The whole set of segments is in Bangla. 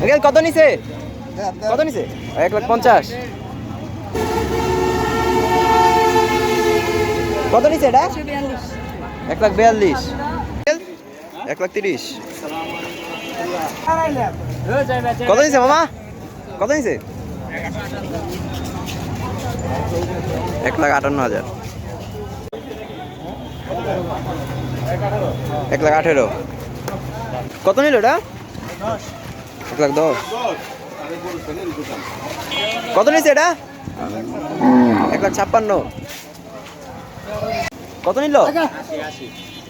আঙ্কেল কত নিছে? কত নিছে? 1,50,000। কত নিছে এটা? 1,42,000। 1,30,000। কত নিছে মামা? কত নিছে? 1,58,000। 1,18,000। কত নিল এটা? 1,10,000। কত নিছে এটা? 1,56,000। কত নিল?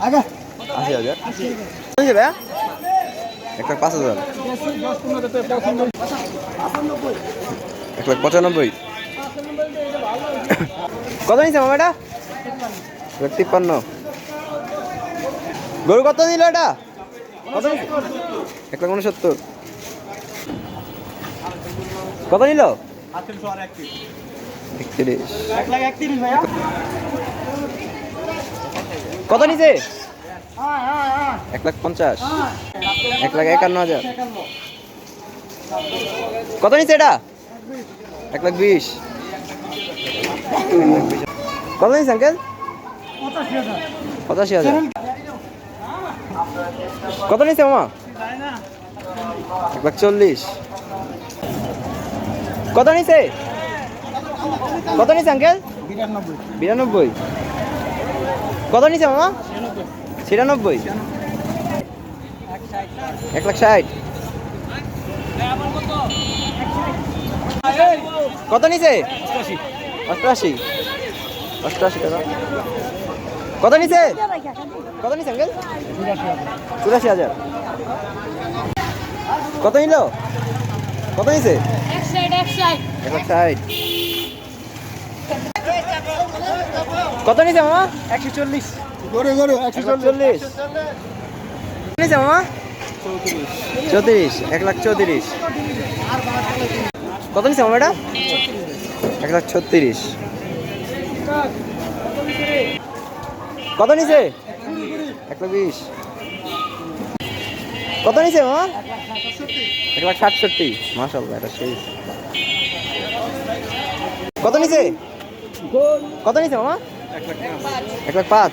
80,000। কত নিছে ভাইয়া? 1,05,000। 1,95,000। কত নিছে মামা এটা? 1,53,000। গরু কত নিল এটা? কত নিছে? 1,69,000। কত নিল? 31,000। কত নিছে? 1,50,000। 1,51,000। কত নিছে এটা? 1,20,000। কত নিছে আঙ্কেল? 85,000। কত নিছে মামা? 1,40,000। কত নিছে? কত নিছে আঙ্কেল? 92। কত নিছে মামা? 96। 1,60,000। কত নিছে? 88। 88 টাকা। কত নিছে? কত নিছে আঙ্কেল? 84,000। কত নিল? কত নিছে? 1,60,000। কত নিছে মামা? 140। 140। নিছে মামা? 34। 1,34,000। কত নিছে মামা এটা? 1,36,000। কত নিছে? 1,20,000। কত নিছে মামা? 1,67,000। মাশাআল্লাহ, এটা সেই। কত নিছে? কত নিছে মামা? 1,05,000।